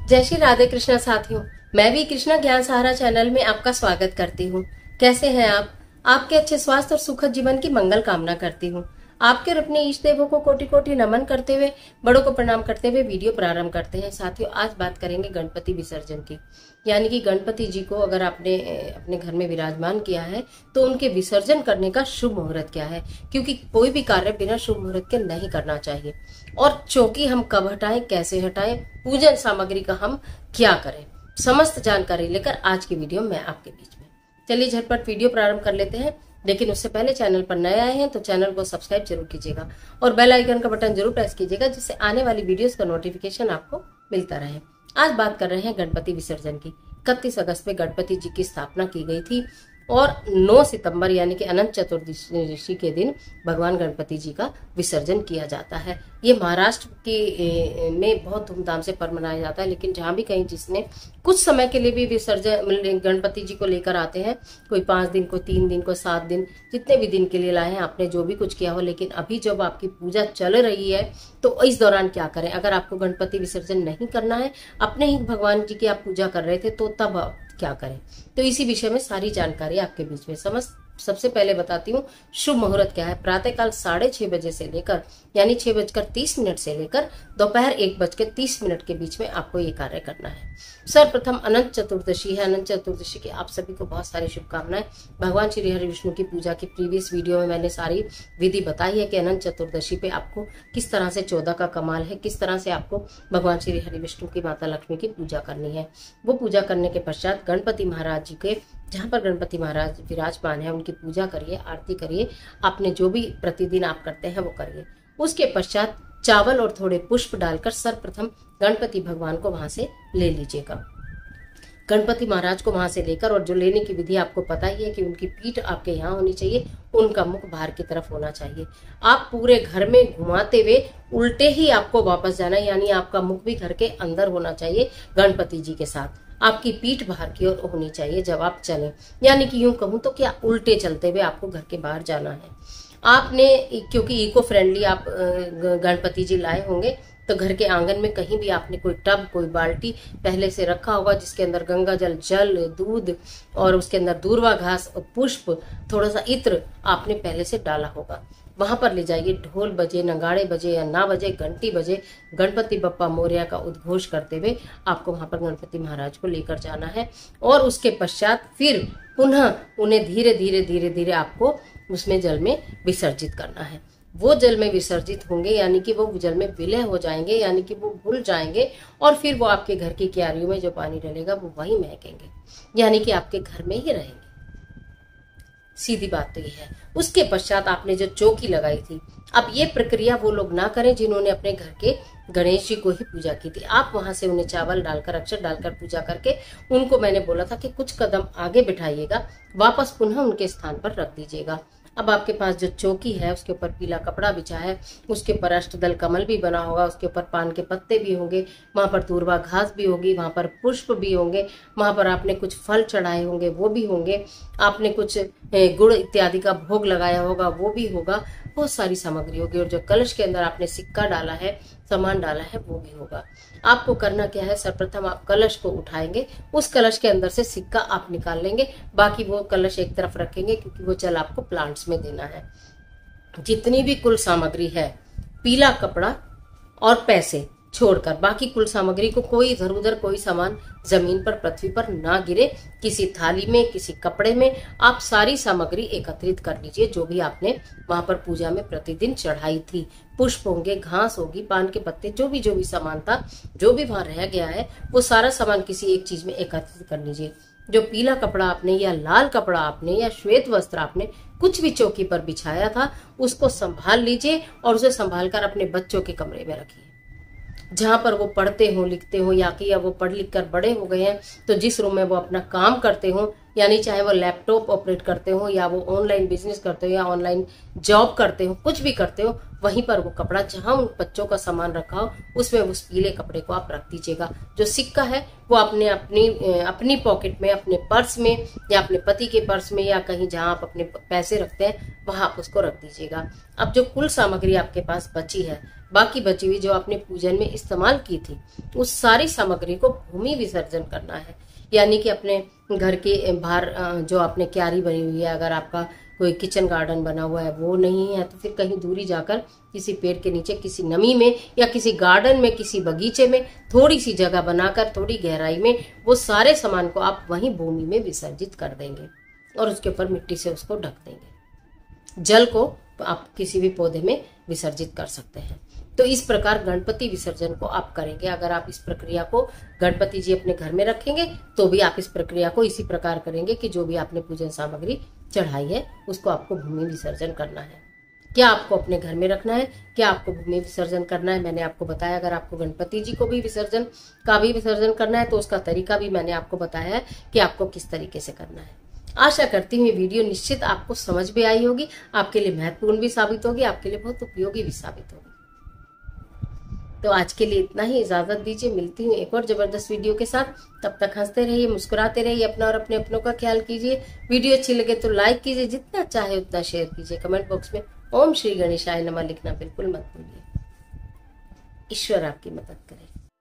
जय श्री राधे कृष्णा साथियों, मैं भी कृष्णा ज्ञान सहारा चैनल में आपका स्वागत करती हूँ। कैसे हैं आप? आपके अच्छे स्वास्थ्य और सुखद जीवन की मंगल कामना करती हूँ। आपके और अपने इष्ट देवों को कोटि कोटि नमन करते हुए, बड़ों को प्रणाम करते हुए वीडियो प्रारंभ करते हैं। साथियों, आज बात करेंगे गणपति विसर्जन की, यानी कि गणपति जी को अगर आपने अपने घर में विराजमान किया है तो उनके विसर्जन करने का शुभ मुहूर्त क्या है, क्योंकि कोई भी कार्य बिना शुभ मुहूर्त के नहीं करना चाहिए। और चौकी हम कब हटाएं, कैसे हटाएं, पूजन सामग्री का हम क्या करें, समस्त जानकारी लेकर आज की वीडियो में आपके बीच में। चलिए झटपट वीडियो प्रारंभ कर लेते हैं, लेकिन उससे पहले चैनल पर नए आए हैं तो चैनल को सब्सक्राइब जरूर कीजिएगा और बेल आइकन का बटन जरूर प्रेस कीजिएगा, जिससे आने वाली वीडियोस का नोटिफिकेशन आपको मिलता रहे। आज बात कर रहे हैं गणपति विसर्जन की। 31 अगस्त में गणपति जी की स्थापना की गई थी और 9 सितंबर यानी कि अनंत चतुर्दशी के दिन भगवान गणपति जी का विसर्जन किया जाता है। ये महाराष्ट्र के में बहुत धूमधाम से पर्व मनाया जाता है, लेकिन जहाँ भी कहीं जिसने कुछ समय के लिए भी विसर्जन गणपति जी को लेकर आते हैं, कोई 5 दिन, कोई 3 दिन, कोई 7 दिन, जितने भी दिन के लिए लाए हैं, आपने जो भी कुछ किया हो, लेकिन अभी जब आपकी पूजा चल रही है तो इस दौरान क्या करें। अगर आपको गणपति विसर्जन नहीं करना है, अपने ही भगवान जी की आप पूजा कर रहे थे, तो तब क्या करें, तो इसी विषय में सारी जानकारी आपके बीच में सबसे पहले बताती हूँ शुभ मुहूर्त क्या है। प्रातःकाल 6:30 बजे से लेकर यानी 6:30 से लेकर दोपहर 1:30 के बीच में आपको ये कार्य करना है। सर्वप्रथम अनंत चतुर्दशी है। अनंत चतुर्दशी की आप सभी को बहुत सारी शुभकामनाएं। भगवान श्री हरि विष्णु की पूजा की प्रीवियस वीडियो में मैंने सारी विधि बताई है कि अनंत चतुर्दशी पे आपको किस तरह से 14 का कमाल है, किस तरह से आपको भगवान श्री हरि विष्णु की माता लक्ष्मी की पूजा करनी है। वो पूजा करने के पश्चात गणपति महाराज जी के, जहाँ पर गणपति महाराज विराजमान है, उनकी पूजा करिए, आरती करिए, आपने जो भी प्रतिदिन आप करते हैं वो करिए। उसके पश्चात चावल और थोड़े पुष्प डालकर सर्वप्रथम गणपति भगवान को वहां से ले लीजिएगा। गणपति महाराज को वहां से लेकर, और जो लेने की विधि आपको पता ही है कि उनकी पीठ आपके यहाँ होनी चाहिए, उनका मुख बाहर की तरफ होना चाहिए। आप पूरे घर में घुमाते हुए उल्टे ही आपको वापस जाना है, यानी आपका मुख भी घर के अंदर होना चाहिए गणपति जी के साथ। आपकी पीठ बाहर की ओर होनी चाहिए जब आप चलें, यानी कि यूं कहूं तो क्या उल्टे चलते हुए आपको घर के बाहर जाना है। आपने, क्योंकि इको फ्रेंडली आप गणपति जी लाए होंगे, तो घर के आंगन में कहीं भी आपने कोई टब, कोई बाल्टी पहले से रखा होगा, जिसके अंदर गंगा जल, दूध और उसके अंदर दूर्वा घास और पुष्प, थोड़ा सा इत्र आपने पहले से डाला होगा। वहां पर ले जाइए। ढोल बजे, नगाड़े बजे या ना बजे, घंटी बजे, गणपति बप्पा मोरया का उद्घोष करते हुए आपको वहां पर गणपति महाराज को लेकर जाना है। और उसके पश्चात फिर पुनः उन्हें धीरे धीरे धीरे धीरे आपको उसमें जल में विसर्जित करना है। वो जल में विसर्जित होंगे, यानी कि वो जल में विलय हो जाएंगे, यानी कि वो घुल जाएंगे, और फिर वो आपके घर की क्यारियों में जो पानी डलेगा वो वहीं महकेंगे, यानी कि आपके घर में ही रहेंगे। सीधी बात तो ये है। उसके पश्चात आपने जो चौकी लगाई थी, अब ये प्रक्रिया वो लोग ना करें जिन्होंने अपने घर के गणेश जी को ही पूजा की थी। आप वहां से उन्हें चावल डालकर, अक्षर डालकर पूजा करके उनको, मैंने बोला था कि कुछ कदम आगे बिठाइएगा, वापस पुनः उनके स्थान पर रख दीजिएगा। अब आपके पास जो चौकी है उसके ऊपर पीला कपड़ा बिछा है, उसके ऊपर अष्टदल कमल भी बना होगा, उसके ऊपर पान के पत्ते भी होंगे, वहां पर दूर्वा घास भी होगी, वहां पर पुष्प भी होंगे, वहां पर आपने कुछ फल चढ़ाए होंगे वो भी होंगे, आपने कुछ गुड़ इत्यादि का भोग लगाया होगा वो भी होगा, बहुत सारी सामग्री होगी। और जो कलश के अंदर आपने सिक्का डाला है, सामान डाला है, वो भी होगा। आपको करना क्या है, सर्वप्रथम आप कलश को उठाएंगे, उस कलश के अंदर से सिक्का आप निकाल लेंगे, बाकी वो कलश एक तरफ रखेंगे, क्योंकि वो जल आपको प्लांट्स में देना है। जितनी भी कुल सामग्री है, पीला कपड़ा और पैसे छोड़कर बाकी कुल सामग्री को, कोई इधर उधर कोई सामान जमीन पर, पृथ्वी पर ना गिरे, किसी थाली में, किसी कपड़े में आप सारी सामग्री एकत्रित कर लीजिए, जो भी आपने वहां पर पूजा में प्रतिदिन चढ़ाई थी। पुष्प होंगे, घास होगी, पान के पत्ते, जो भी सामान था, जो भी वहां रह गया है, वो सारा सामान किसी एक चीज में एकत्रित कर लीजिए। जो पीला कपड़ा आपने या लाल कपड़ा आपने या श्वेत वस्त्र आपने कुछ भी चौकी पर बिछाया था, उसको संभाल लीजिए और उसे संभाल कर अपने बच्चों के कमरे में रखिए, जहां पर वो पढ़ते हो, लिखते हो, या कि वो पढ़ लिख कर बड़े हो गए हैं, तो जिस रूम में वो अपना काम करते हो, यानी चाहे वो लैपटॉप ऑपरेट करते हो या वो ऑनलाइन बिजनेस करते हो या ऑनलाइन जॉब करते हो, कुछ भी करते हो, वहीं पर वो कपड़ा जहां उन बच्चों का सामान रखा हो उसमें उस पीले कपड़े को आप रख दीजिएगा। जो सिक्का है वो आपने अपनी पॉकेट में, अपने पर्स में या अपने पति के पर्स में या कहीं जहां आप अपने पैसे रखते हैं वहां आप उसको रख दीजिएगा। अब जो कुल सामग्री आपके पास बची है, बाकी बची हुई जो आपने पूजन में इस्तेमाल की थी, उस सारी सामग्री को भूमि विसर्जन करना है। यानी कि अपने घर के बाहर जो आपने क्यारी बनी हुई है, अगर आपका कोई किचन गार्डन बना हुआ है वो नहीं है तो फिर कहीं दूरी जाकर किसी पेड़ के नीचे, किसी नमी में या किसी गार्डन में, किसी बगीचे में थोड़ी सी जगह बनाकर थोड़ी गहराई में वो सारे सामान को आप वहीं भूमि में विसर्जित कर देंगे और उसके ऊपर मिट्टी से उसको ढक देंगे। जल को आप किसी भी पौधे में विसर्जित कर सकते हैं। तो इस प्रकार गणपति विसर्जन को आप करेंगे। अगर आप इस प्रक्रिया को गणपति जी अपने घर में रखेंगे तो भी आप इस प्रक्रिया को इसी प्रकार करेंगे कि जो भी आपने पूजन सामग्री चढ़ाई है उसको आपको भूमि विसर्जन करना है। क्या आपको अपने घर में रखना है, क्या आपको भूमि विसर्जन करना है, मैंने आपको बताया। अगर आपको गणपति जी को भी विसर्जन करना है तो उसका तरीका भी मैंने आपको बताया है कि आपको किस तरीके से करना है। आशा करती हूँ ये वीडियो निश्चित आपको समझ में आई होगी, आपके लिए महत्वपूर्ण भी साबित होगी, आपके लिए बहुत उपयोगी भी साबित होगी। तो आज के लिए इतना ही, इजाजत दीजिए। मिलती हूँ एक और जबरदस्त वीडियो के साथ। तब तक हंसते रहिए, मुस्कुराते रहिए, अपना और अपने अपनों का ख्याल कीजिए। वीडियो अच्छी लगे तो लाइक कीजिए, जितना चाहे उतना शेयर कीजिए। कमेंट बॉक्स में ओम श्री गणेशाय नमः लिखना बिल्कुल मत भूलिए। ईश्वर आपकी मदद करे।